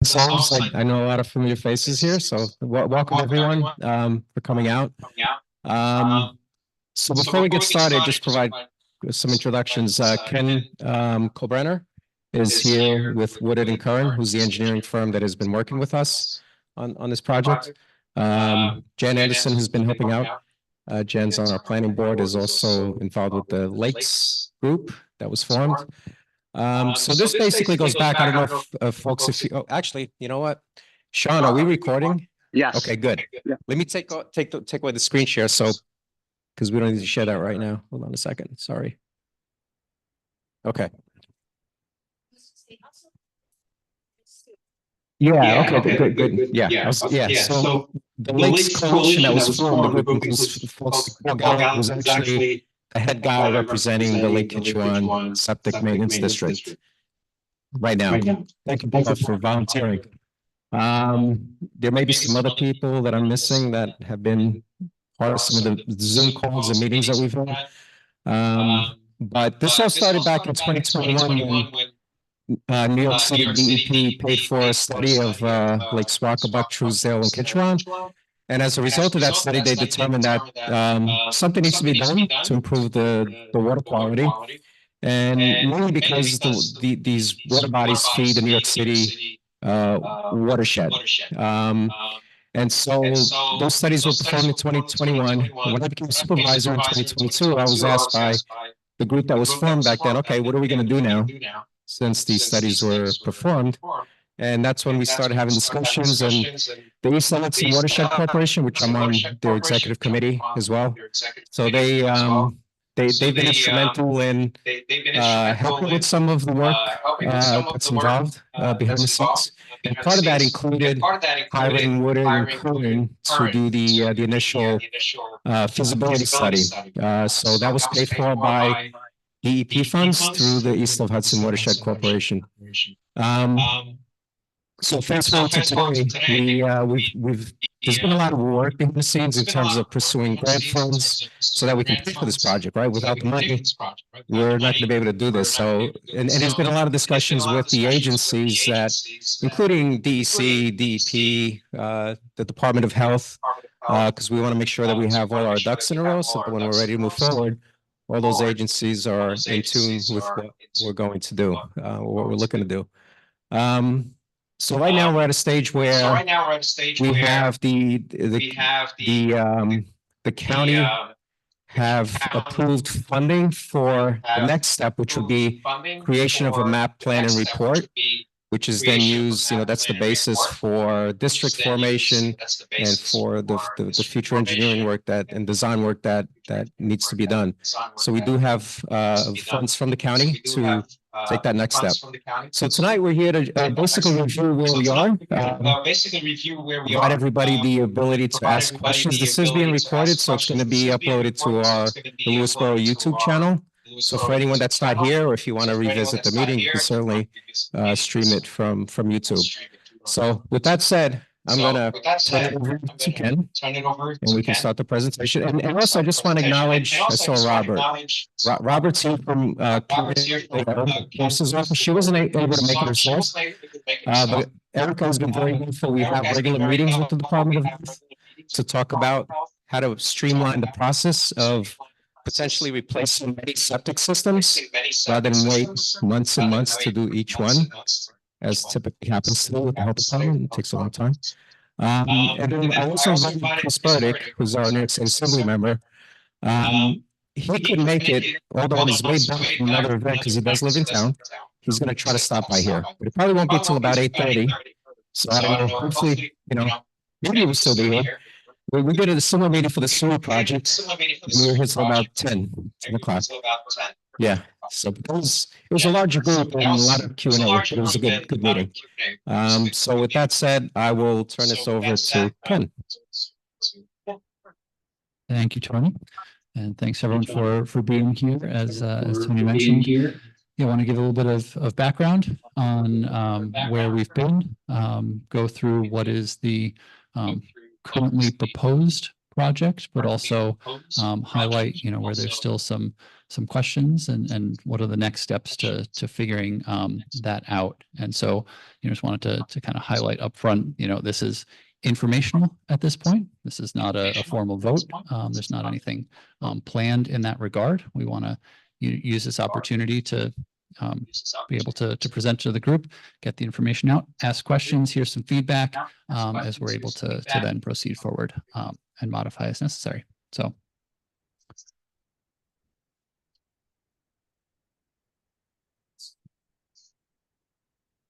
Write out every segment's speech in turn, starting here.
Souls. I know a lot of familiar faces here, so welcome everyone for coming out. So before we get started, just provide some introductions. Ken Colbrenner is here with Woodard and Curran, who's the engineering firm that has been working with us on this project. Jen Anderson has been helping out. Jen's on our planning board, is also involved with the Lakes group that was formed. So this basically goes back. I don't know if folks, if you, oh, actually, you know what? Sean, are we recording? Yes. Okay, good. Yeah. Let me take away the screen share. So, because we don't need to share that right now. Hold on a second. Sorry. Okay. Yeah. Okay. Good. Yeah. So the Lakes Coalition that was formed, the group includes folks. Paul was actually the head guy representing the Lake Kitchawan Septic Maintenance District right now. Thank you both for volunteering. There may be some other people that I'm missing that have been part of some of the Zoom calls and meetings that we've had. But this all started back in 2021 when New York City DEP paid for a study of Lake Swakabuck, Truesdale, and Kitchawan. And as a result of that study, they determined that something needs to be done to improve the water quality. And mainly because these water bodies feed the New York City watershed. And so those studies were performed in 2021. When I became supervisor in 2022, I was asked by the group that was formed back then, okay, what are we going to do now since these studies were performed? And that's when we started having discussions, and the East Lansing Watershed Corporation, which I'm on their executive committee as well. So they've been instrumental in helping with some of the work that's involved behind the scenes. And part of that included hiring Woodard and Curran to do the initial feasibility study. So that was paid for by DEP funds through the East of Hudson Watershed Corporation. So fast forward to today, there's been a lot of work behind the scenes in terms of pursuing grant funds so that we can pay for this project, right? Without the money, we're not going to be able to do this. So, and there's been a lot of discussions with the agencies that, including DEC, DEP, the Department of Health, because we want to make sure that we have all our ducks in a row so that when we're ready to move forward, all those agencies are in tune with what we're going to do, what we're looking to do. So right now we're at a stage where we have the county have approved funding for the next step, which would be creation of a map, plan, and report, which is then used, that's the basis for district formation and for the future engineering work and design work that needs to be done. So we do have funds from the county to take that next step. So tonight we're here to basically review where we are, provide everybody the ability to ask questions. This is being recorded, so it's going to be uploaded to the Lewisboro YouTube channel. So for anyone that's not here, or if you want to revisit the meeting, you can certainly stream it from YouTube. So with that said, I'm going to turn it over to Ken, and we can start the presentation. And also, I just want to acknowledge, I saw Robert. Robert's here from Kirsten's office. She wasn't able to make it herself, but Erica has been very helpful. We have regular meetings with the Department of Health to talk about how to streamline the process of potentially replacing many septic systems rather than wait months and months to do each one, as typically happens today with the health department. It takes a long time. And then I also invited Chris Burdick, who's our New York State Assembly member. He could make it, although on his way back from another event, because he does live in town. He's going to try to stop by here, but it probably won't be till about 8:30. So I don't know, hopefully, maybe we'll still be here. We did a similar meeting for the sewer project. We were here till about 10 o'clock. Yeah, so it was a larger group and a lot of Q&A, but it was a good meeting. So with that said, I will turn this over to Ken. Thank you, Tony. And thanks everyone for being here. As Tony mentioned, I want to give a little bit of background on where we've been, go through what is the currently proposed project, but also highlight, where there's still some questions and what are the next steps to figuring that out. And so, just wanted to kind of highlight upfront, this is informational at this point. This is not a formal vote. There's not anything planned in that regard. We want to use this opportunity to be able to present to the group, get the information out, ask questions, hear some feedback as we're able to then proceed forward and modify as necessary. So.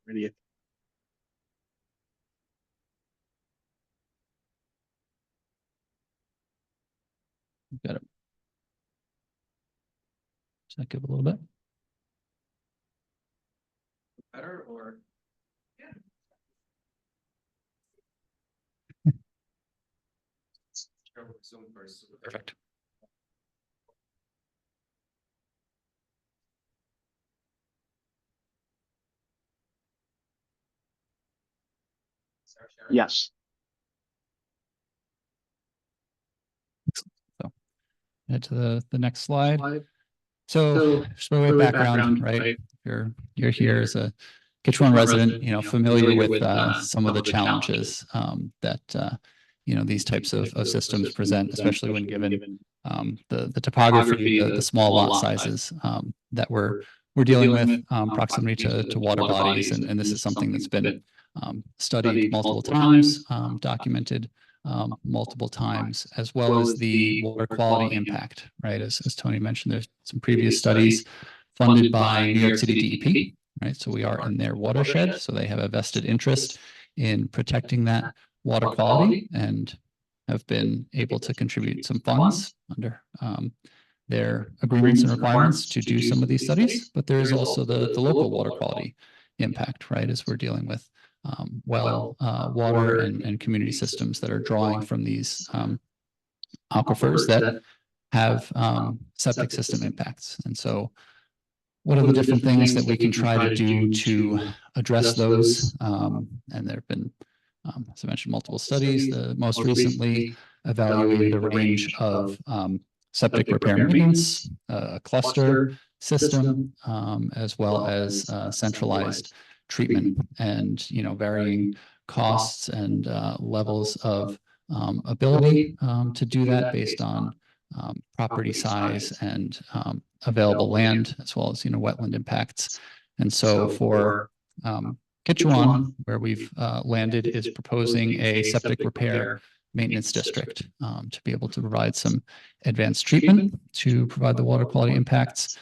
Ready. Got it. Does that give a little bit? Better or? Perfect. Yes. So head to the next slide. So just by way of background, right? You're here as a Kitchawan resident, familiar with some of the challenges that these types of systems present, especially when given the topography, the small lot sizes that we're dealing with, proximity to water bodies, and this is something that's been studied multiple times, documented multiple times, as well as the water quality impact, right? As Tony mentioned, there's some previous studies funded by New York City DEP, right? So we are in their watershed, so they have a vested interest in protecting that water quality and have been able to contribute some funds under their agreements and requirements to do some of these studies. But there is also the local water quality impact, right? As we're dealing with water and community systems that are drawing from these aquifers that have septic system impacts. And so what are the different things that we can try to do to address those? And there have been, as I mentioned, multiple studies. The most recently evaluated a range of septic repair maintenance, a cluster system, as well as centralized treatment, and varying costs and levels of ability to do that based on property size and available land, as well as wetland impacts. And so for Kitchawan, where we've landed, is proposing a septic repair maintenance district to be able to provide some advanced treatment to provide the water quality impacts,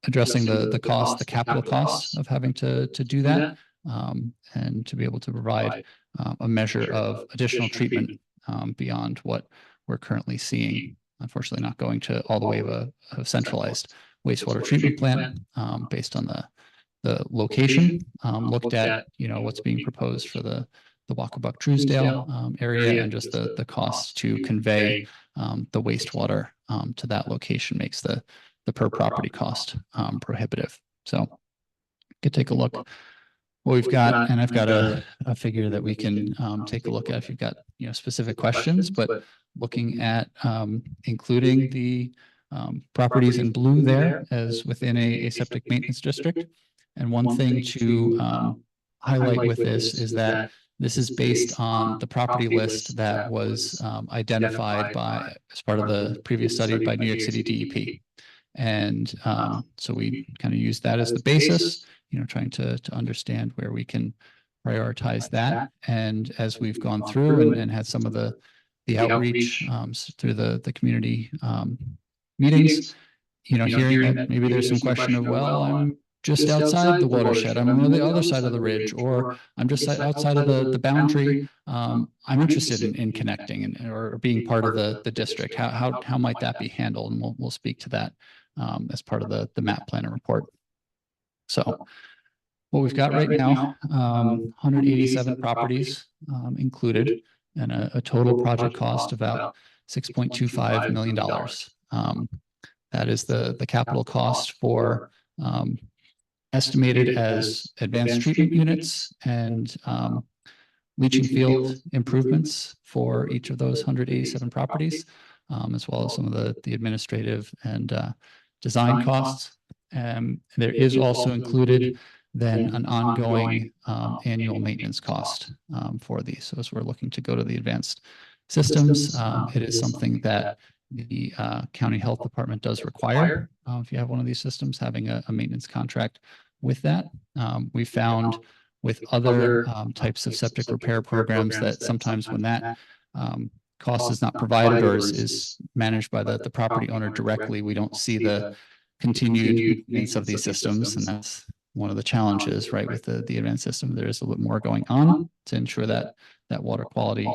addressing the cost, the capital cost of having to do that, and to be able to provide a measure of additional treatment beyond what we're currently seeing. Unfortunately, not going to all the way of a centralized wastewater treatment plant based on the location. Looked at what's being proposed for the Wacabuck Truesdale area, and just the cost to convey the wastewater to that location makes the per property cost prohibitive. So could take a look what we've got, and I've got a figure that we can take a look at if you've got specific questions. But looking at including the properties in blue there as within a septic maintenance district. And one thing to highlight with this is that this is based on the property list that was identified by as part of the previous study by New York City DEP. And so we kind of use that as the basis, trying to understand where we can prioritize that. And as we've gone through and had some of the outreach through the community meetings, hearing that maybe there's some question of, well, I'm just outside the watershed, I'm on the other side of the ridge, or I'm just outside of the boundary. I'm interested in connecting or being part of the district. How might that be handled? And we'll speak to that as part of the map plan and report. So what we've got right now, 187 properties included, and a total project cost of about $6.25 million. That is the capital cost for estimated as advanced treatment units and leaching field improvements for each of those 187 properties, as well as some of the administrative and design costs. There is also included then an ongoing annual maintenance cost for these. So as we're looking to go to the advanced systems, it is something that the county health department does require. If you have one of these systems, having a maintenance contract with that. We found with other types of septic repair programs that sometimes when that cost is not provided or is managed by the property owner directly, we don't see the continued maintenance of these systems. And that's one of the challenges, right? With the advanced system, there is a little bit more going on to ensure that water quality.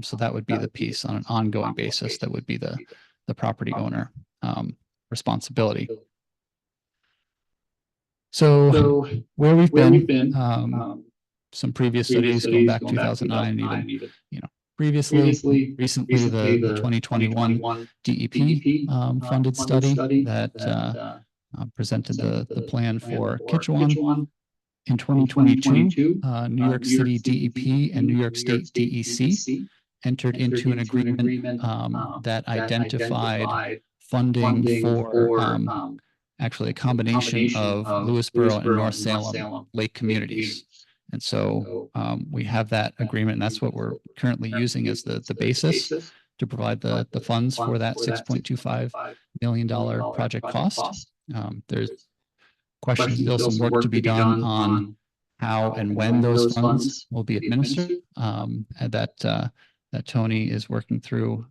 So that would be the piece on an ongoing basis. That would be the property owner responsibility. So where we've been, some previous studies going back 2009, even, you know, recently the 2021 DEP funded study that presented the plan for Kitchawan. In 2022, New York City DEP and New York State DEC entered into an agreement that identified funding for actually a combination of Lewisboro and North Salem lake communities. And so we have that agreement, and that's what we're currently using as the basis to provide the funds for that $6.25 million project cost. There's questions, still some work to be done on how and when those funds will be administered, and that Tony is working through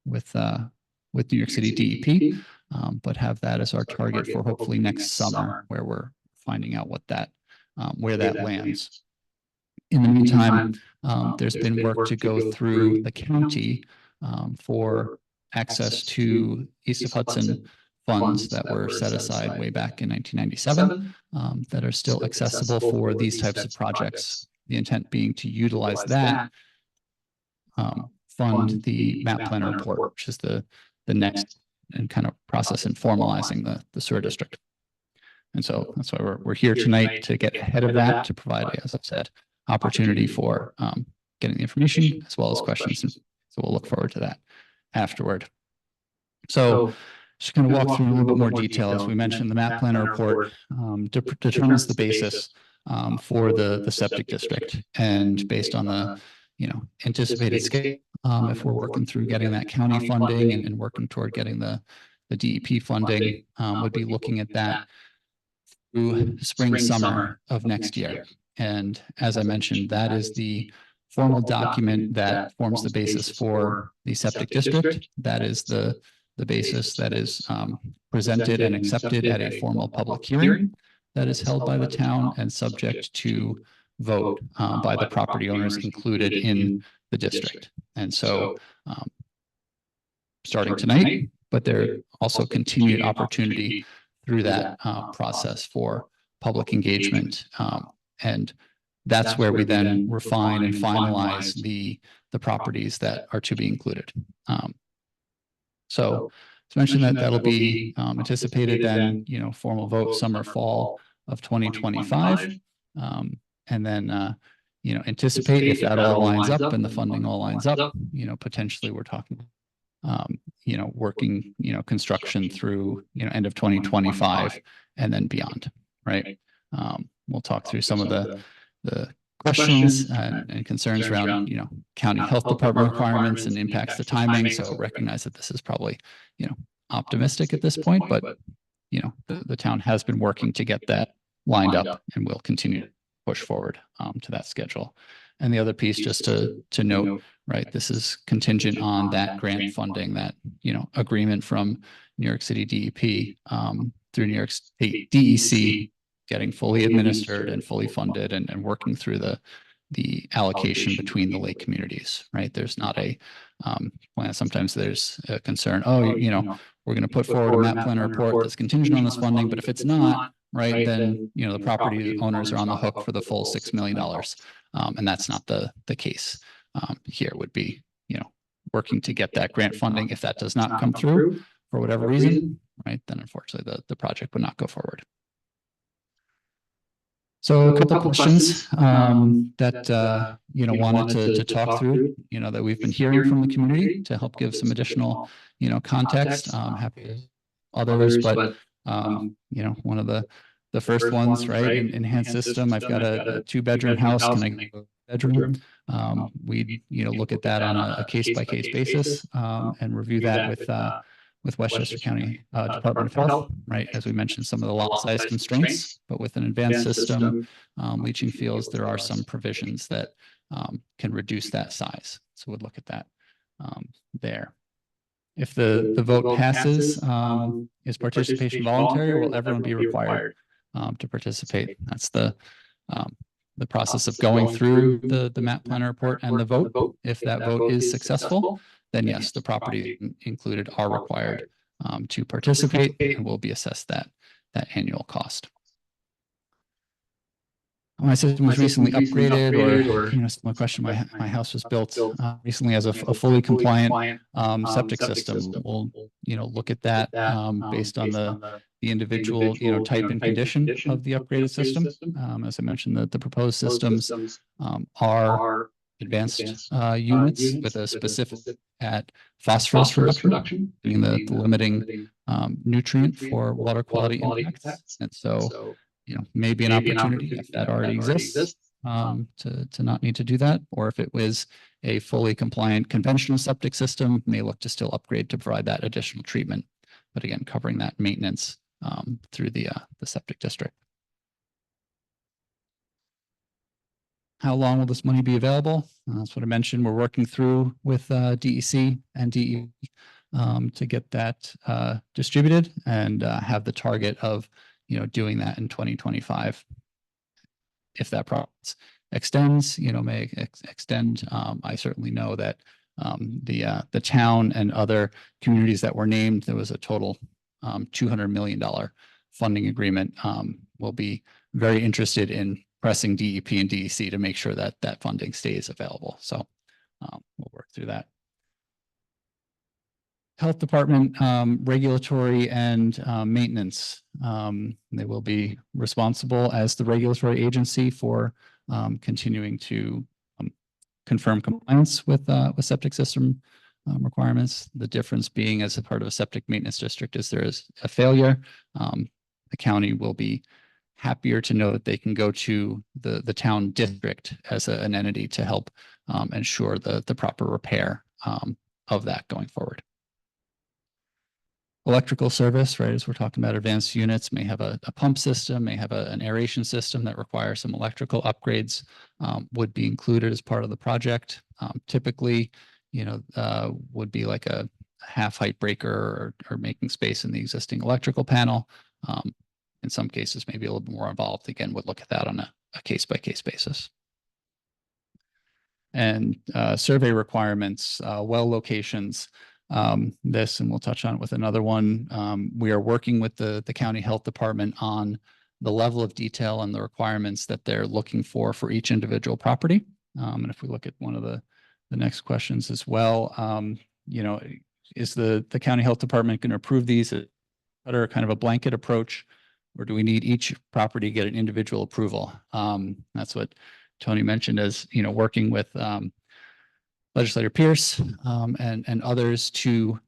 with New York City DEP, but have that as our target for hopefully next summer, where we're finding out what that where that lands. In the meantime, there's been work to go through the county for access to East of Hudson funds that were set aside way back in 1997 that are still accessible for these types of projects. The intent being to utilize that, fund the map plan report, which is the next and kind of process in formalizing the sewer district. And so that's why we're here tonight, to get ahead of that, to provide, as I've said, opportunity for getting the information as well as questions. And so we'll look forward to that afterward. So just kind of walk through a little bit more detail. As we mentioned, the map plan report determines the basis for the septic district, and based on the anticipated scale, if we're working through getting that county funding and working toward getting the DEP funding, would be looking at that through spring, summer of next year. And as I mentioned, that is the formal document that forms the basis for the septic district. That is the basis that is presented and accepted at a formal public hearing that is held by the town and subject to vote by the property owners included in the district. And so starting tonight, but there also continued opportunity through that process for public engagement. And that's where we then refine and finalize the properties that are to be included. So to mention that that'll be anticipated then, formal vote summer, fall of 2025. And then, anticipate if that all lines up and the funding all lines up, potentially we're talking, working, construction through, end of 2025 and then beyond, right? We'll talk through some of the questions and concerns around, county health department requirements and impacts the timing. So recognize that this is probably, optimistic at this point, but, the town has been working to get that lined up and will continue to push forward to that schedule. And the other piece, just to note, right, this is contingent on that grant funding, that, agreement from New York City DEP through New York State DEC getting fully administered and fully funded and working through the allocation between the lake communities, right? There's not a plan. Sometimes there's a concern, we're going to put forward a map plan report that's contingent on this funding, but if it's not, right, then, the property owners are on the hook for the full $6 million. And that's not the case. Here would be, working to get that grant funding. If that does not come through for whatever reason, right, then unfortunately the project would not go forward. So a couple questions that wanted to talk through, that we've been hearing from the community to help give some additional, context. Happy to others, but one of the first ones, right? Enhanced system. I've got a 2-bedroom house. Can I get a bedroom? We look at that on a case by case basis and review that with Westchester County Department of Health, right? As we mentioned, some of the lot size constraints, but with an advanced system, leaching fields, there are some provisions that can reduce that size. So we'll look at that there. If the vote passes, is participation voluntary, or will everyone be required to participate? That's the process of going through the map planner report and the vote. If that vote is successful, then yes, the property included are required to participate and will be assessed that annual cost. My system was recently upgraded, or my question, my house was built recently as a fully compliant septic system. We'll look at that based on the individual type and condition of the upgraded system. As I mentioned, the proposed systems are advanced units with a specific at phosphorus reduction, being the limiting nutrient for water quality impacts. And so maybe an opportunity if that already exists to not need to do that, or if it was a fully compliant conventional septic system, may look to still upgrade to provide that additional treatment. But again, covering that maintenance through the septic district. How long will this money be available? That's what I mentioned. We're working through with DEC and DE to get that distributed and have the target of doing that in 2025. If that process extends, may extend. I certainly know that the town and other communities that were named, there was a total $200 million funding agreement. Will be very interested in pressing DEP and DEC to make sure that that funding stays available. So we'll work through that. Health Department regulatory and maintenance. They will be responsible as the regulatory agency for continuing to confirm compliance with septic system requirements. The difference being, as a part of a septic maintenance district, is there is a failure. The county will be happier to know that they can go to the town district as an entity to help ensure the proper repair of that going forward. Electrical service, right, as we're talking about advanced units, may have a pump system, may have an aeration system that requires some electrical upgrades, would be included as part of the project. Typically, would be like a half height breaker or making space in the existing electrical panel. In some cases, maybe a little bit more involved. Again, would look at that on a case-by-case basis. And survey requirements, well locations. This, and we'll touch on it with another one. We are working with the county health department on the level of detail and the requirements that they're looking for each individual property. And if we look at one of the next questions as well, is the county health department going to approve these under kind of a blanket approach, or do we need each property to get an individual approval? That's what Tony mentioned as, working with Legislator Pierce and others to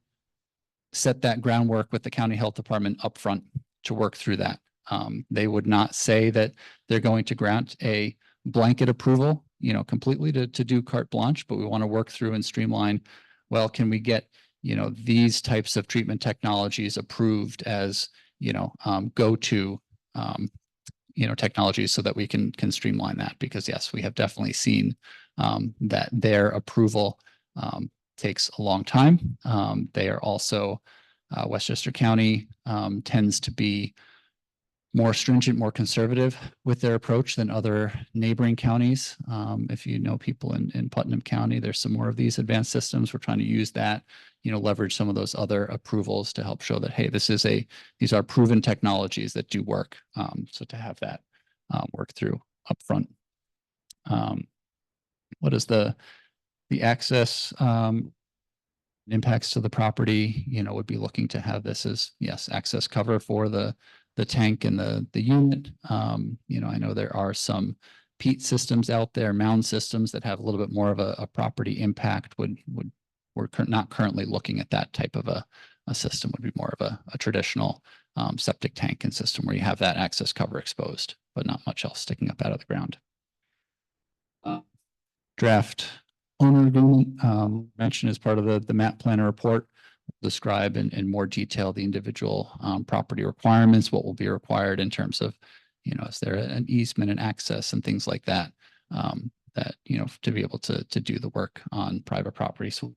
set that groundwork with the county health department upfront to work through that. They would not say that they're going to grant a blanket approval, completely to do carte blanche, but we want to work through and streamline. Well, can we get, these types of treatment technologies approved as, go-to, technologies so that we can streamline that? Because yes, we have definitely seen that their approval takes a long time. They are also, Westchester County tends to be more stringent, more conservative with their approach than other neighboring counties. If you know people in Putnam County, there's some more of these advanced systems. We're trying to use that, leverage some of those other approvals to help show that, hey, these are proven technologies that do work. So to have that work through upfront. What is the access impacts to the property? Would be looking to have this as, yes, access cover for the the tank and the unit. You know, I know there are some peat systems out there, mound systems that have a little bit more of a property impact. We're not currently looking at that type of a system. Would be more of a traditional septic tank and system where you have that access cover exposed, but not much else sticking up out of the ground. Draft owner agreement mentioned as part of the map planner report, describe in more detail the individual property requirements, what will be required in terms of, you know, is there an easement and access and things like that, that, you know, to be able to do the work on private property. So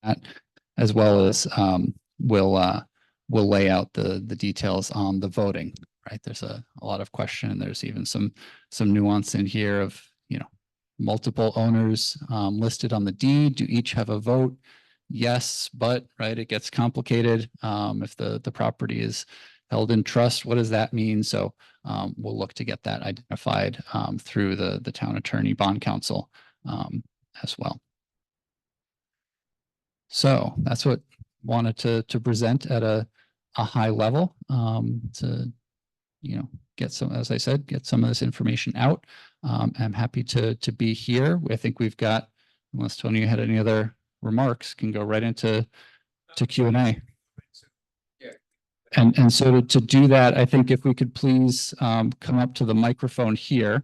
that, as well as we'll lay out the details on the voting, right? There's a lot of question, and there's even some nuance in here of, you know, multiple owners listed on the deed. Do each have a vote? Yes, but right, it gets complicated. If the property is held in trust, what does that mean? So we'll look to get that identified through the town attorney bond counsel as well. So that's what wanted to present at a high level to, you know, get some, as I said, get some of this information out. I'm happy to be here. I think we've got, unless Tony had any other remarks, can go right into Q&A. And so to do that, I think if we could please come up to the microphone here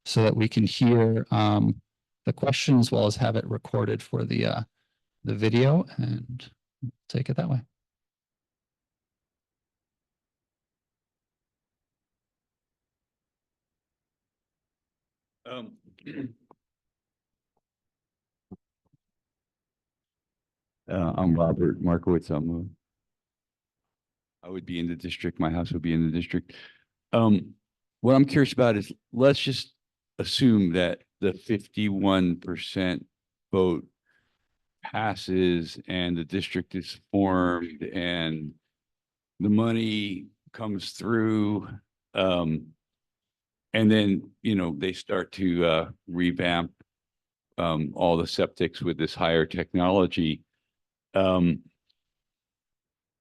so that we can hear the question as well as have it recorded for the video, and take it that way. I'm Robert Markowitz. I would be in the district. My house would be in the district. What I'm curious about is, let's just assume that the 51% vote passes and the district is formed and the money comes through. And then, you know, they start to revamp all the septics with this higher technology.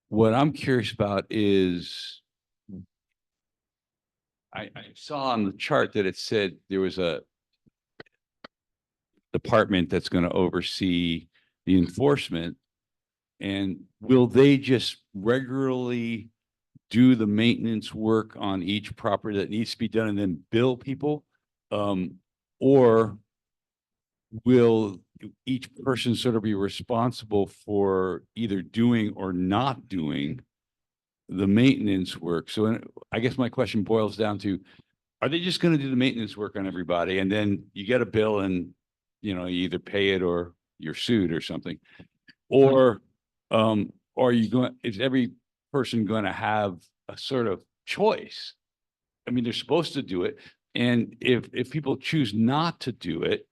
What I'm curious about is, I saw on the chart that it said there was a department that's going to oversee the enforcement, and will they just regularly do the maintenance work on each property that needs to be done and then bill people? Or will each person sort of be responsible for either doing or not doing the maintenance work? So I guess my question boils down to, are they just going to do the maintenance work on everybody, and then you get a bill and, you know, you either pay it or you're sued or something? Or are you going, is every person going to have a sort of choice? I mean, they're supposed to do it. And if people choose not to do it,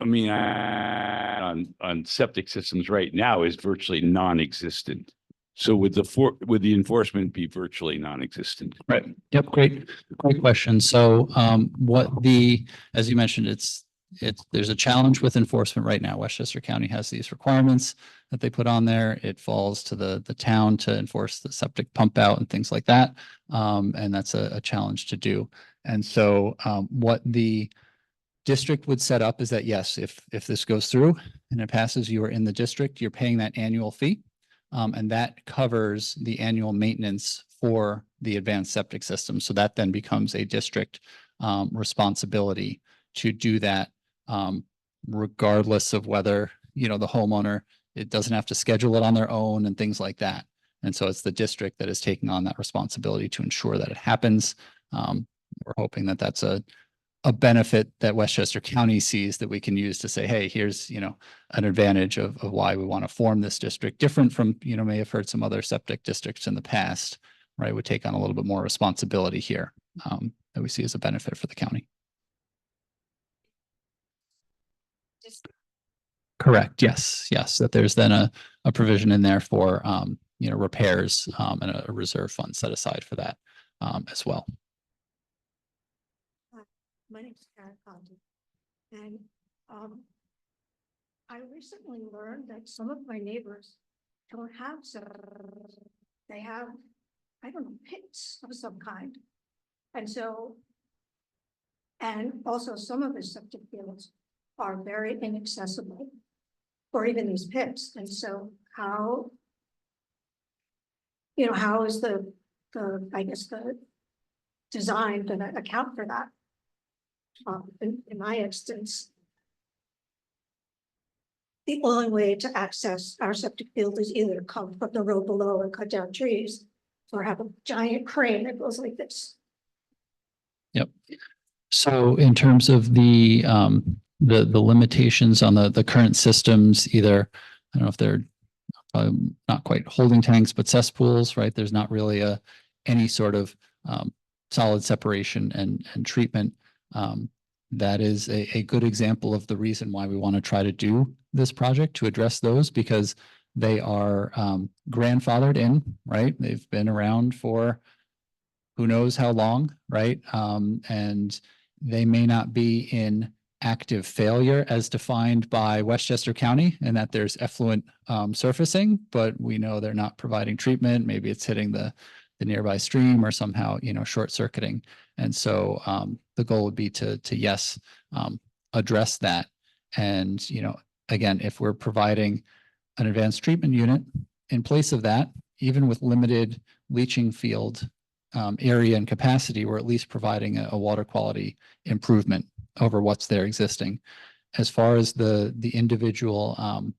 I mean, on septic systems right now is virtually non-existent. So would the enforcement be virtually non-existent? Right. Yep. Great question. So as you mentioned, there's a challenge with enforcement right now. Westchester County has these requirements that they put on there. It falls to the town to enforce the septic pump out and things like that. And that's a challenge to do. And so what the district would set up is that, yes, if this goes through and it passes, you are in the district, you're paying that annual fee. And that covers the annual maintenance for the advanced septic system. So that then becomes a district responsibility to do that, regardless of whether, you know, the homeowner, it doesn't have to schedule it on their own and things like that. And so it's the district that is taking on that responsibility to ensure that it happens. We're hoping that that's a benefit that Westchester County sees that we can use to say, hey, here's, you know, an advantage of why we want to form this district, different from, you know, may have heard some other septic districts in the past, right? Would take on a little bit more responsibility here that we see as a benefit for the county. Correct. Yes. Yes. That there's then a provision in there for, you know, repairs and a reserve fund set aside for that as well. My name is Karen Condon, and I recently learned that some of my neighbors don't have septic. They have I don't know, pits of some kind. And so, and also some of the septic fields are very inaccessible, or even these pits. And so how, how is I guess the design going to account for that? In my instance, the only way to access our septic field is either come from the road below and cut down trees, or have a giant crane that goes like this. Yep. So in terms of the limitations on the current systems, either, I don't know if they're not quite holding tanks, but cesspools, right? There's not really any sort of solid separation and treatment. That is a good example of the reason why we want to try to do this project, to address those, because they are grandfathered in, right? They've been around for who knows how long, right? And they may not be in active failure as defined by Westchester County, and that there's effluent surfacing, but we know they're not providing treatment. Maybe it's hitting the nearby stream or somehow, short circuiting. And so the goal would be to yes, address that. And, again, if we're providing an advanced treatment unit in place of that, even with limited leaching field area and capacity, we're at least providing a water quality improvement over what's there existing. As far as the individual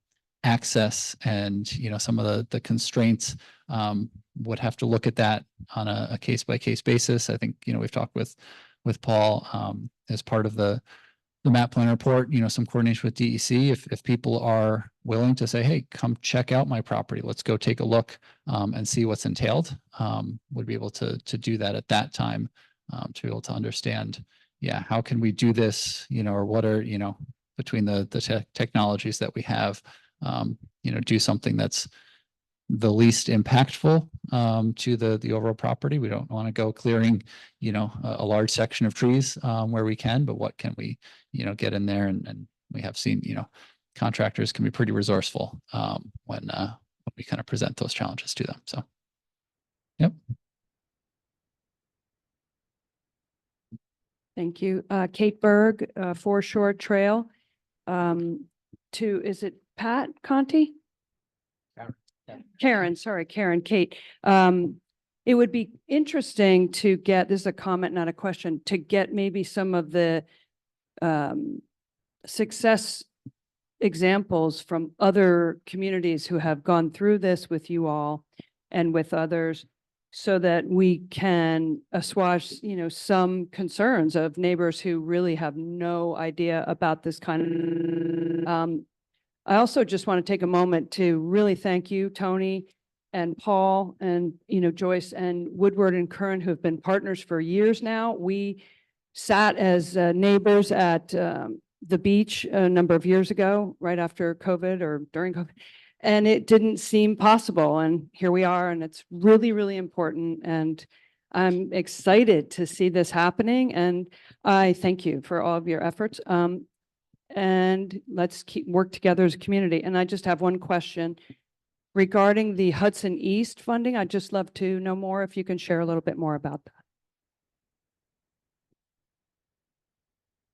access and, some of the constraints, would have to look at that on a case by case basis. I think, we've talked with Paul as part of the map plan report, some coordination with DEC. If people are willing to say, hey, come check out my property, let's go take a look and see what's entailed, would be able to do that at that time, to be able to understand, how can we do this, or what are, between the technologies that we have, do something that's the least impactful to the overall property. We don't want to go clearing, a large section of trees where we can, but what can we, get in there? And we have seen, contractors can be pretty resourceful when we kind of present those challenges to them. So, yep. Thank you. Kate Berg, Foreshore Trail. Is it Pat Conti? Karen, sorry, Karen, Kate. It would be interesting to get, this is a comment, not a question, to get maybe some of the success examples from other communities who have gone through this with you all and with others, so that we can assuage, some concerns of neighbors who really have no idea about this kind of. I also just want to take a moment to really thank you, Tony and Paul and, Joyce and Woodward and Curran, who have been partners for years now. We sat as neighbors at the beach a number of years ago, right after COVID or during COVID, and it didn't seem possible. And here we are, and it's really, really important. And I'm excited to see this happening. And I thank you for all of your efforts. And let's work together as a community. And I just have one question regarding the Hudson East funding. I'd just love to know more, if you can share a little bit more about that.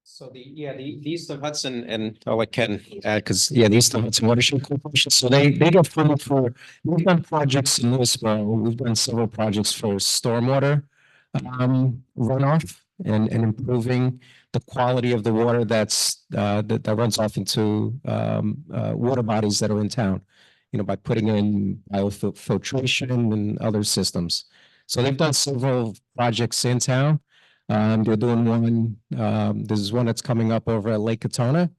So the Eastern Hudson, and I'll let Ken add, because the Eastern Hudson Watershed Corporation, so they get funded for, we've done projects in Lewisboro, we've done several projects for stormwater runoff and improving the quality of the water that runs off into water bodies that are in town, by putting in biofiltration and other systems. So they've done several projects in town. They're doing one, there's one that's coming up over at Lake Katona.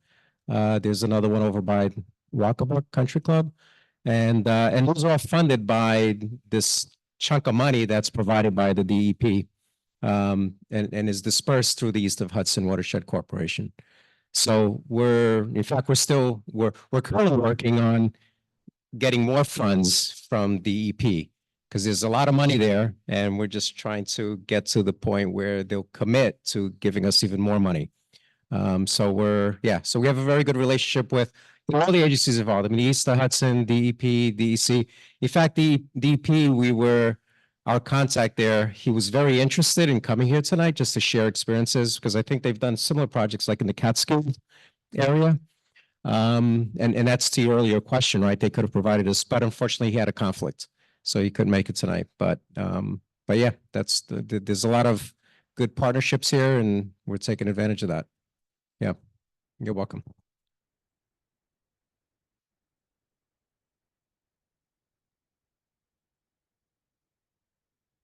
There's another one over by Walkabout Country Club. And those are all funded by this chunk of money that's provided by the DEP. And is dispersed through the East of Hudson Watershed Corporation. So we're currently working on getting more funds from DEP, because there's a lot of money there, and we're just trying to get to the point where they'll commit to giving us even more money. So we have a very good relationship with all the agencies involved. I mean, the East of Hudson, DEP, DEC. In fact, the DEP, we were our contact there, he was very interested in coming here tonight just to share experiences, because I think they've done similar projects like in the Catskill area. And that's to your earlier question, right? They could have provided us, but unfortunately he had a conflict, so he couldn't make it tonight. But yeah, that's there's a lot of good partnerships here, and we're taking advantage of that. Yeah, you're welcome.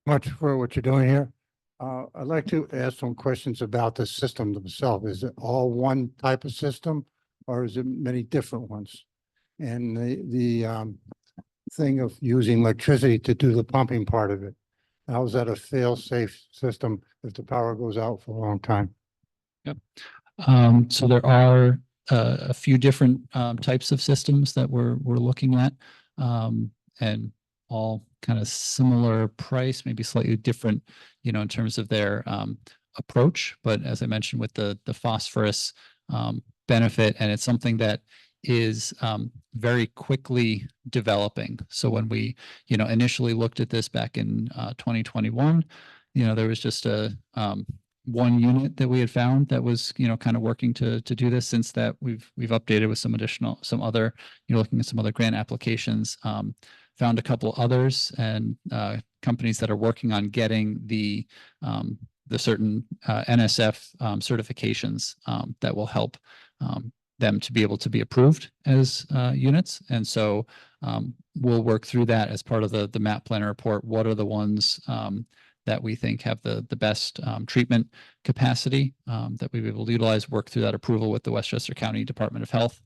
Much for what you're doing here. I'd like to ask some questions about the system themselves. Is it all one type of system, or is it many different ones? And the thing of using electricity to do the pumping part of it, how is that a fail-safe system if the power goes out for a long time? So there are a few different types of systems that we're looking at, and all kind of similar price, maybe slightly different, in terms of their approach. But as I mentioned, with the phosphorus benefit, and it's something that is very quickly developing. So when we, initially looked at this back in 2021, there was just a one unit that we had found that was, kind of working to do this. Since that, we've updated with some other, looking at some other grant applications, found a couple others, and companies that are working on getting the certain NSF certifications that will help them to be able to be approved as units. And so we'll work through that as part of the map planner report. What are the ones that we think have the best treatment capacity that we be able to utilize, work through that approval with the Westchester County Department of Health,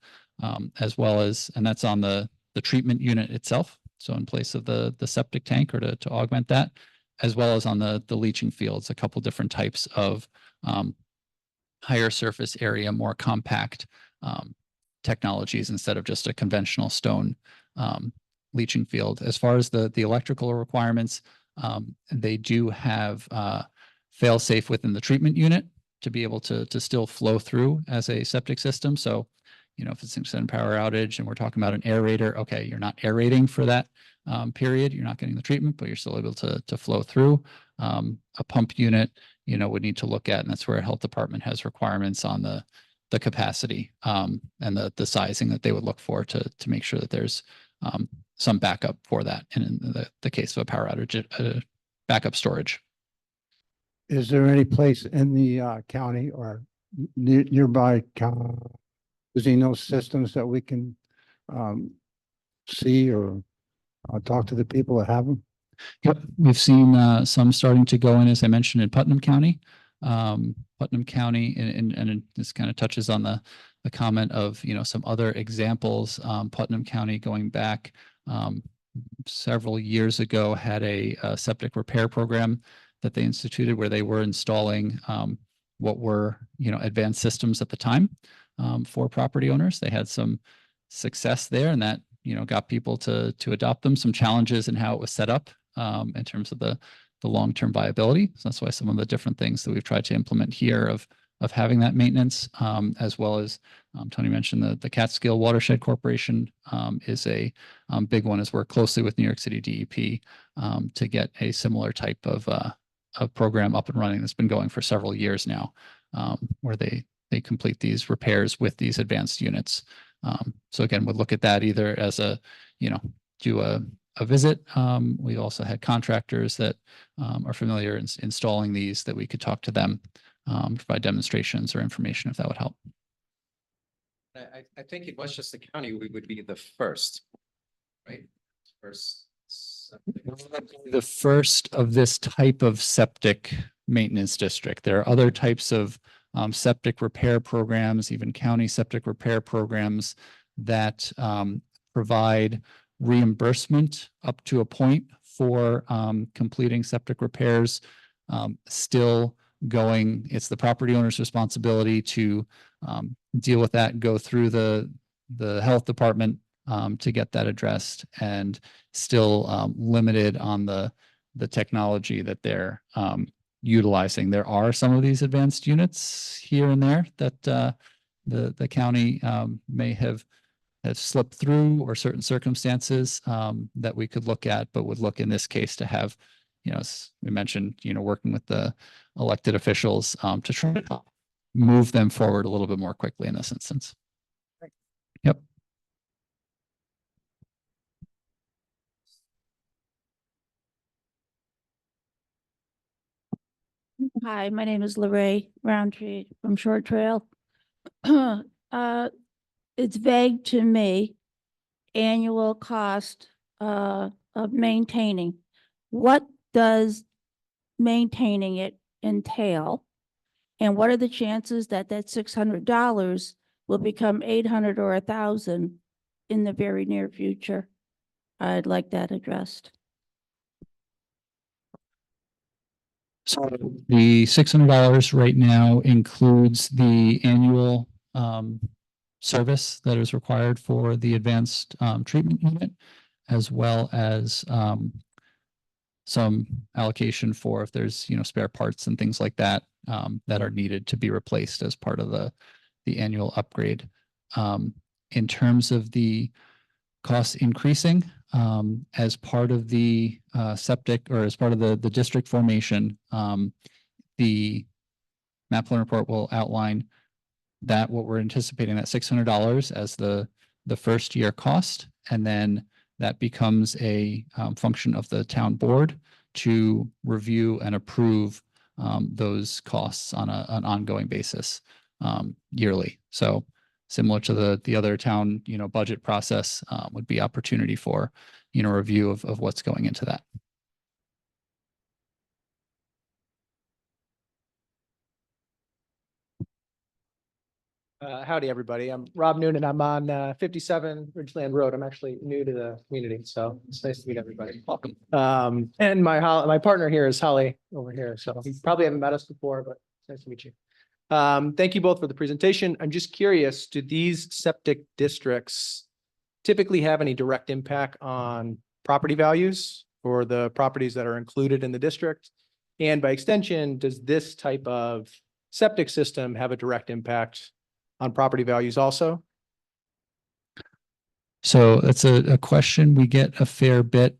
as well as, and that's on the treatment unit itself. So in place of the septic tank, or to augment that, as well as on the leaching fields, a couple different types of higher surface area, more compact technologies instead of just a conventional stone leaching field. As far as the electrical requirements, they do have fail-safe within the treatment unit to be able to still flow through as a septic system. So, if it's an extended power outage and we're talking about an aerator, okay, you're not aerating for that period, you're not getting the treatment, but you're still able to flow through. A pump unit, would need to look at, and that's where a health department has requirements on the capacity and the sizing that they would look for to make sure that there's some backup for that. And in the case of a power outage, backup storage. Is there any place in the county or nearby county using those systems that we can see or talk to the people that have them? Yep, we've seen some starting to go in, as I mentioned, in Putnam County. Putnam County, and this kind of touches on the comment of, some other examples. Putnam County, going back several years ago, had a septic repair program that they instituted, where they were installing what were, advanced systems at the time for property owners. They had some success there, and that, got people to adopt them. Some challenges in how it was set up in terms of the long-term viability. So that's why some of the different things that we've tried to implement here of having that maintenance, as well as Tony mentioned the Catskill Watershed Corporation is a big one, as work closely with New York City DEP to get a similar type of program up and running that's been going for several years now, where they complete these repairs with these advanced units. So again, we'll look at that either as do a visit. We also had contractors that are familiar in installing these, that we could talk to them, provide demonstrations or information if that would help. I think in Westchester County, we would be the first, right? First. The first of this type of septic maintenance district. There are other types of septic repair programs, even county septic repair programs that provide reimbursement up to a point for completing septic repairs. Still going, it's the property owner's responsibility to deal with that, go through the health department to get that addressed, and still limited on the technology that they're utilizing. There are some of these advanced units here and there that the county may have slipped through, or certain circumstances that we could look at, but would look in this case to have, as we mentioned, working with the elected officials to try to move them forward a little bit more quickly in this instance. Yep. Hi, my name is Lorraine Roundtree from Short Trail. It's vague to me, annual cost of maintaining. What does maintaining it entail? And what are the chances that that $600 will become 800 or 1,000 in the very near future? I'd like that addressed. So the $600 right now includes the annual service that is required for the advanced treatment unit, as well as some allocation for if there's, spare parts and things like that that are needed to be replaced as part of the annual upgrade. In terms of the costs increasing, as part of the septic or as part of the district formation, the map plan report will outline that what we're anticipating, that $600 as the first year cost, and then that becomes a function of the town board to review and approve those costs on an ongoing basis yearly. So similar to the other town, budget process would be opportunity for, review of what's going into that. Howdy, everybody. I'm Rob Noonan. I'm on 57 Ridgeland Road. I'm actually new to the community, so it's nice to meet everybody. Welcome. And my partner here is Holly over here, so you probably haven't met us before, but it's nice to meet you. Thank you both for the presentation. I'm just curious, do these septic districts typically have any direct impact on property values for the properties that are included in the district? And by extension, does this type of septic system have a direct impact on property values also? So that's a question we get a fair bit,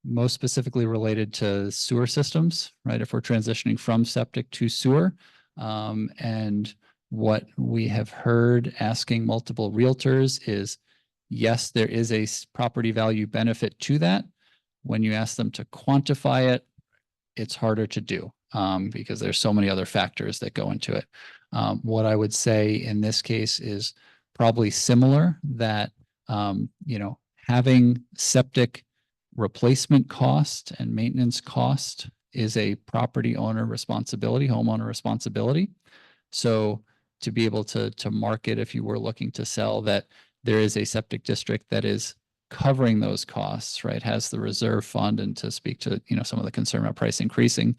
most specifically related to sewer systems, right? If we're transitioning from septic to sewer. And what we have heard asking multiple realtors is, yes, there is a property value benefit to that. When you ask them to quantify it, it's harder to do because there's so many other factors that go into it. What I would say in this case is probably similar, that, having septic replacement cost and maintenance cost is a property owner responsibility, homeowner responsibility. So to be able to market, if you were looking to sell, that there is a septic district that is covering those costs, right, has the reserve fund, and to speak to, some of the concern about price increasing,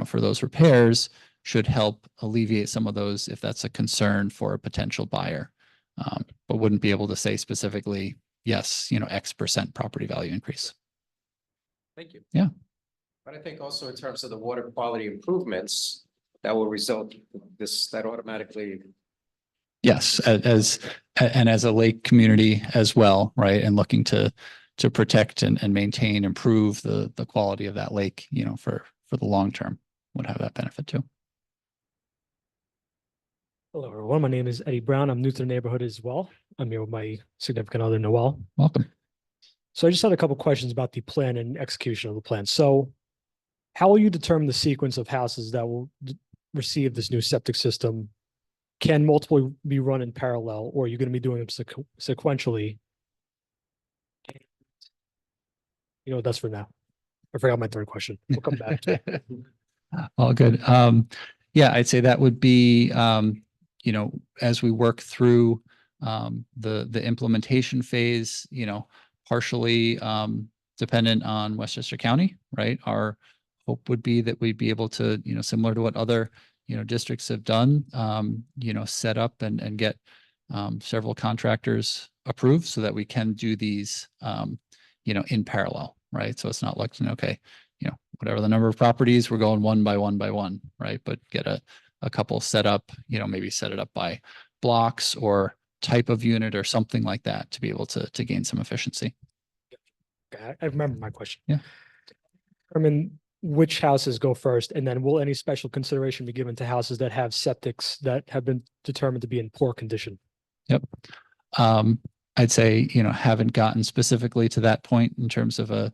for those repairs, should help alleviate some of those if that's a concern for a potential buyer. But wouldn't be able to say specifically, yes, X% property value increase. Thank you. Yeah. But I think also in terms of the water quality improvements, that will result that automatically. Yes, as a lake community as well, right? And looking to protect and maintain, improve the quality of that lake, for the long term, would have that benefit too. Hello, everyone. My name is Eddie Brown. I'm new to the neighborhood as well. I'm here with my significant other, Noel. Welcome. So I just had a couple questions about the plan and execution of the plan. So how will you determine the sequence of houses that will receive this new septic system? Can multiple be run in parallel, or are you going to be doing them sequentially? That's for now. I forgot my third question. We'll come back to it. All good. Yeah, I'd say that would be, as we work through the implementation phase, partially dependent on Westchester County, right? Our hope would be that we'd be able to, similar to what other, districts have done, set up and get several contractors approved so that we can do these, in parallel, right? So it's not like, okay, whatever the number of properties, we're going one by one, right? But get a couple set up, maybe set it up by blocks or type of unit or something like that to be able to gain some efficiency. I remember my question. Yeah. determine which houses go first? And then will any special consideration be given to houses that have septics that have been determined to be in poor condition? Yep. I'd say, haven't gotten specifically to that point in terms of a,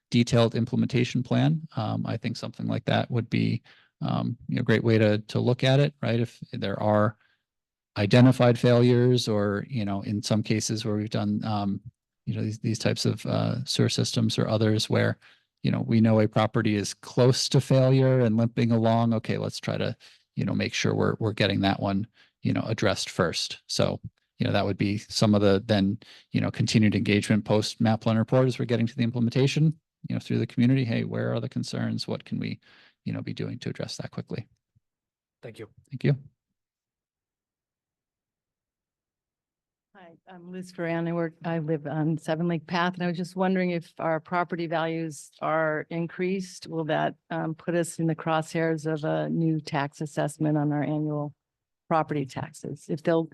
detailed implementation plan. I think something like that would be, a great way to look at it, right? If there are identified failures or, in some cases where we've done, these types of sewer systems or others where, we know a property is close to failure and limping along. Okay, let's try to, make sure we're getting that one, addressed first. So, that would be some of the then, continued engagement post map plan report as we're getting to the implementation, through the community. Hey, where are the concerns? What can we, be doing to address that quickly? Thank you. Thank you. Hi, I'm Liz Ferran. I live on Seven Lake Path, and I was just wondering if our property values are increased, will that put us in the crosshairs of a new tax assessment on our annual property taxes? If they'll,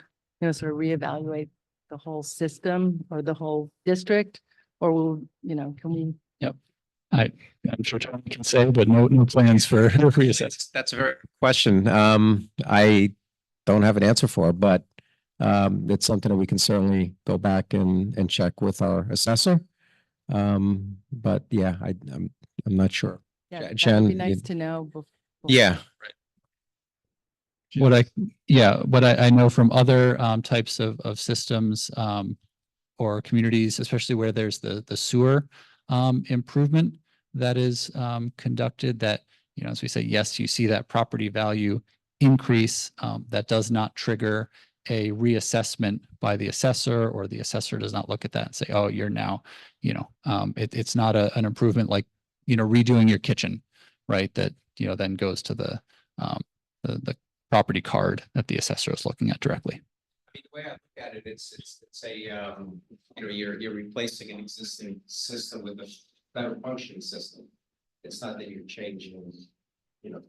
sort of reevaluate the whole system or the whole district, or will, can we? Yep. I'm sure Tom can say, but no plans for reassess. That's a very good question. I don't have an answer for, but it's something that we can certainly go back and check with our assessor. But yeah, I'm not sure. Yeah, that Jen, would be nice to know. Yeah. What I know from other types of systems or communities, especially where there's the sewer improvement that is conducted, that, as we say, yes, you see that property value increase. That does not trigger a reassessment by the assessor, or the assessor does not look at that and say, oh, you're now, it's not an improvement like, redoing your kitchen, right? That, then goes to the property card that the assessor is looking at directly. The way I look at it, it's a, you're replacing an existing system with a better functioning system. It's not that you're changing, to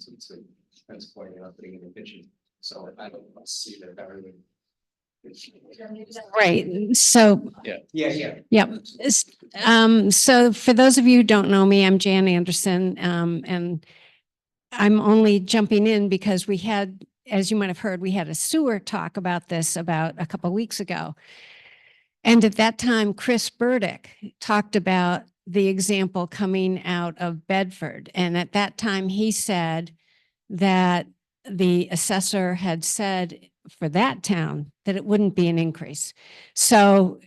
depends pointing out putting in the kitchen. So I don't see that everything. Right, so. Yeah. So for those of you who don't know me, I'm Jan Anderson, and I'm only jumping in because we had, as you might have heard, we had a sewer talk about this about a couple of weeks ago. And at that time, Chris Burdick talked about the example coming out of Bedford. And at that time, he said that the assessor had said for that town that it wouldn't be an increase. So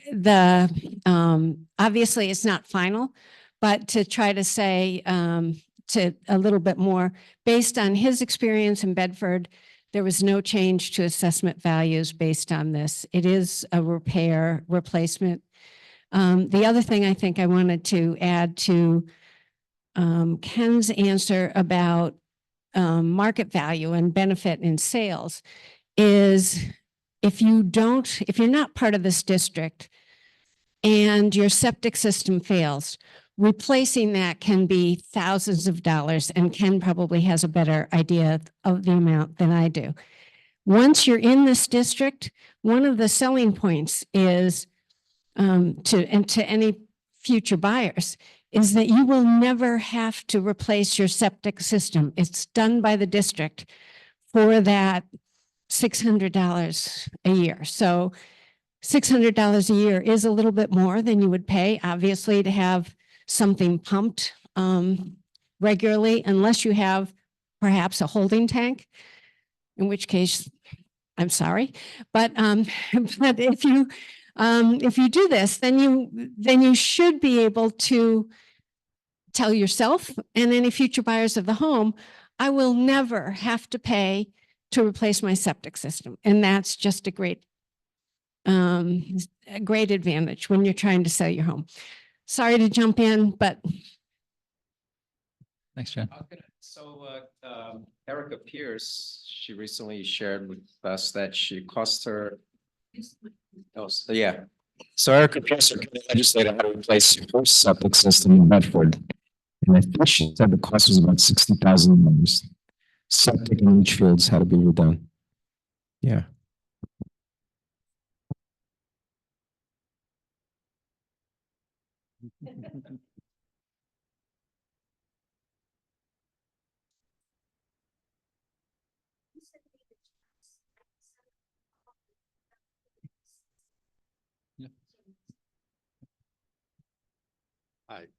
obviously it's not final, but to try to say to a little bit more, based on his experience in Bedford, there was no change to assessment values based on this. It is a replacement. The other thing I think I wanted to add to Ken's answer about market value and benefit in sales is if you're not part of this district and your septic system fails, replacing that can be thousands of dollars, and Ken probably has a better idea of the amount than I do. Once you're in this district, one of the selling points is to any future buyers is that you will never have to replace your septic system. It's done by the district for that $600 a year. So $600 a year is a little bit more than you would pay, obviously, to have something pumped regularly, unless you have perhaps a holding tank, in which case, I'm sorry, but if you do this, then you should be able to tell yourself and any future buyers of the home, I will never have to pay to replace my septic system. And that's just a great advantage when you're trying to sell your home. Sorry to jump in, but. Thanks, Jen. So Erica Pierce, she recently shared with us that she cost her. Oh, so yeah. So Erica Pierce, our county legislator, had to replace her septic system in Bedford. And I think she said the cost was about $60,000. Septic and leach fields had to be redone. Yeah.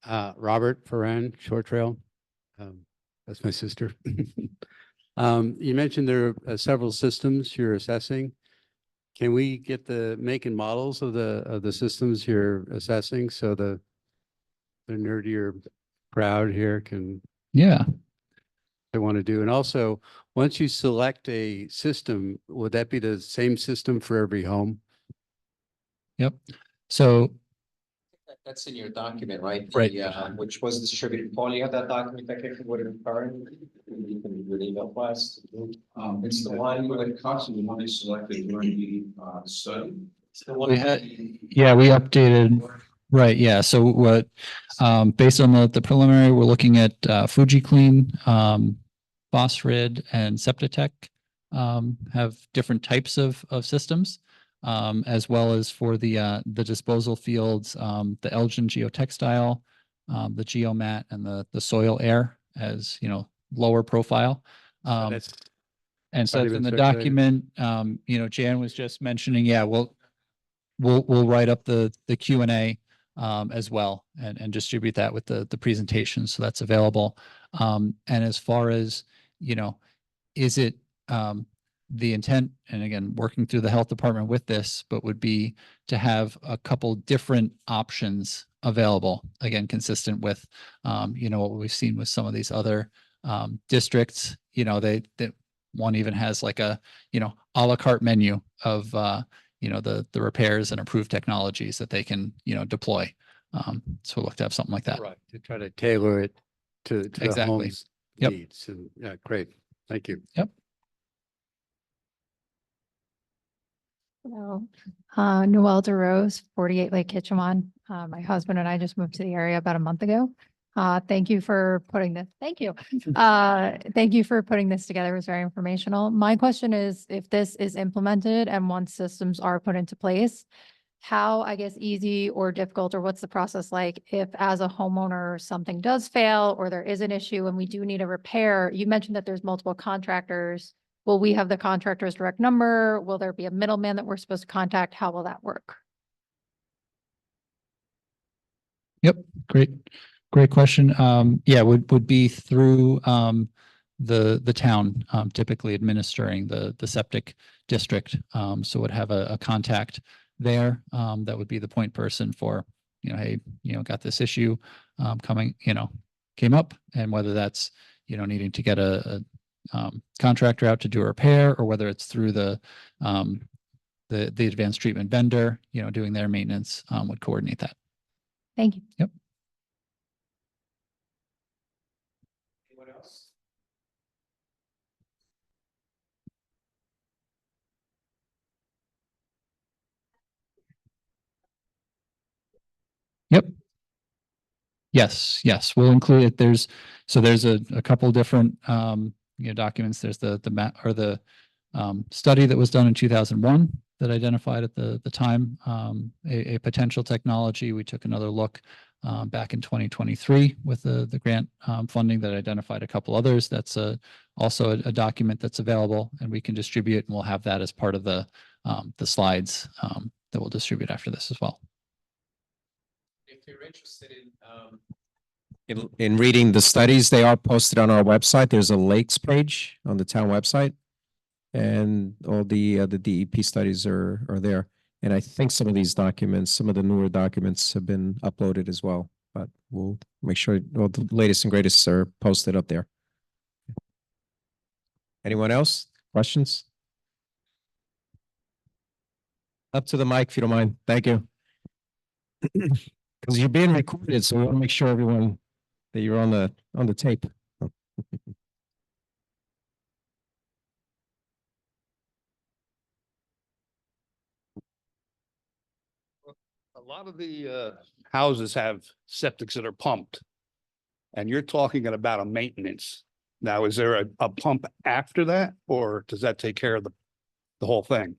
Hi, Robert Ferran, Short Trail. That's my sister. You mentioned there are several systems you're assessing. Can we get the make and models of the systems you're assessing so the nerdier crowd here can Yeah. they want to do? And also, once you select a system, would that be the same system for every home? Yep. So That's in your document, right? Right. Which was distributed. Paul, you have that document that came with it current? You can email us. It's the one with cost, the one you selected during the study. It's the one we had, yeah, we updated. Right. Yeah. So what, based on the preliminary, we're looking at FujiClean, Phosphrid and septic10 have different types of systems. As well as for the disposal fields, the Elgin geotextile, the geomat and the soil air as, lower profile. That's And so not it's in even the circulated? document, Jan was just mentioning, yeah, we'll write up the Q&A as well and distribute that with the presentation. So that's available. And as far as, is it the intent, and again, working through the health department with this, but would be to have a couple different options available, again, consistent with, what we've seen with some of these other districts, they one even has like a, a la carte menu of, the repairs and approved technologies that they can, deploy. So we'll look to have something like that. Right, to try to tailor it to the Exactly. home's Yep. needs. And yeah, great. Thank you. Yep. Hello, Noelle DeRose, 48 Lake Kitchawan. My husband and I just moved to the area about a month ago. Thank you for putting this. Thank you. Thank you for putting this together. It was very informational. My question is, if this is implemented and once systems are put into place, how, I guess, easy or difficult, or what's the process like if as a homeowner, something does fail or there is an issue and we do need a repair? You mentioned that there's multiple contractors. Will we have the contractor's direct number? Will there be a middleman that we're supposed to contact? How will that work? Yep. Great question. Yeah, would be through the town typically administering the septic district. So would have a contact there that would be the point person for, hey, got this issue coming, came up, and whether that's, needing to get a contractor out to do a repair, or whether it's through the advanced treatment vendor, doing their maintenance, would coordinate that. Thank you. Yep. Anyone else? Yep. Yes, we'll include it. There's a couple different, documents. There's the map or the study that was done in 2001 that identified at the time a potential technology. We took another look back in 2023 with the grant funding that identified a couple others. That's also a document that's available, and we can distribute, and we'll have that as part of the slides that we'll distribute after this as well. If you're interested In reading the studies, they are posted on our website. There's a lakes page on the town website. And all the DEP studies are there. And I think some of these documents, some of the newer documents have been uploaded as well, but we'll make sure all the latest and greatest are posted up there. Anyone else? Questions? Up to the mic if you don't mind. Thank you. Because you're being recorded, so we want to make sure everyone that you're on the tape. A lot of the houses have septics that are pumped. And you're talking about a maintenance. Now, is there a pump after that, or does that take care of the whole thing?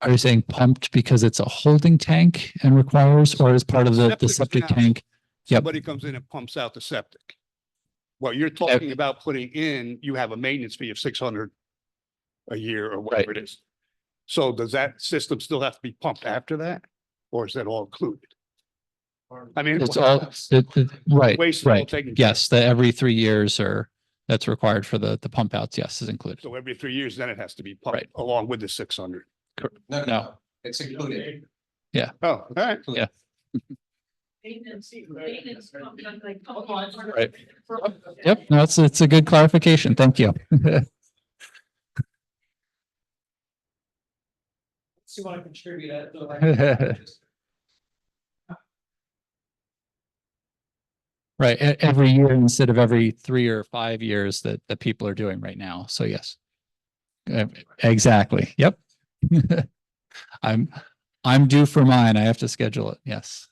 Are you saying pumped because it's a holding tank and requires, or as part of the Septic's septic now- tank? Yep. Somebody comes in and pumps out the septic. What you're talking about putting in, you have a maintenance fee of 600 a year or whatever it is. So does that system still have to be pumped after that? Or is that all included? I mean. It's all, right, Waste is all right. taken care of. Yes, the every 3 years or that's required for the pump outs, yes, is included. So every 3 years, then it has to be pumped Right. along with the 600. No. It's included. Yeah. Oh, all right. Yeah. Right. Yep, no, it's a good clarification. Thank you. You want to contribute Right, every year instead of every 3 or 5 years that people are doing right now. So yes. Exactly. Yep. I'm due for mine. I have to schedule it. Yes.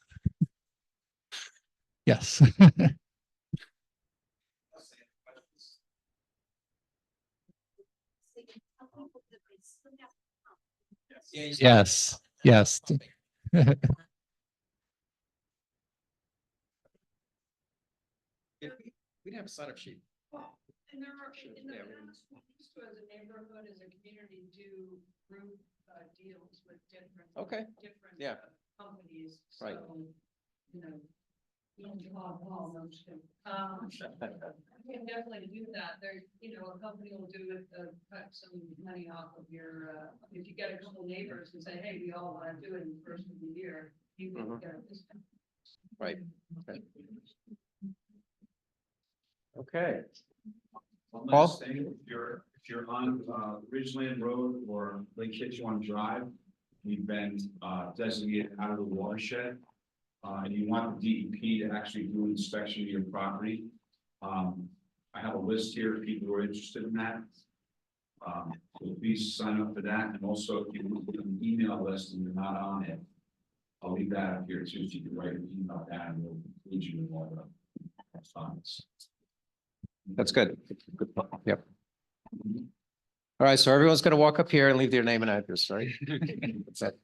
Yes. Yes. Yes. We didn't have a sign-up sheet. And there are, in the past, we used to, as a neighborhood, as a community, do group deals with different. Okay. Different. Yeah. Companies. Right. So, you know. We can definitely do that. There, you know, a company will do it, cut some money off of your, if you get a couple neighbors and say, hey, we all want to do it in the first of the year, you can Mhm. get a discount. Right. Okay. One Paul? last thing, if you're on, Ridgeland Road or Lake Kitchawan Drive, we've been, designated out of the watershed. And you want the DEP to actually do an inspection of your property. I have a list here of people who are interested in that. So please sign up for that, and also if you look at an email list and you're not on it, I'll leave that up here too, if you can write an email down, and we'll include you in all the comments. That's good. Good. Yep. All right, so everyone's gonna walk up here and leave their name and address, right? That's it.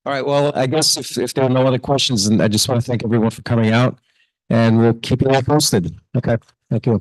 All right, well, I guess if there are no other questions, and I just want to thank everyone for coming out, and we'll keep you all posted. Okay, thank you.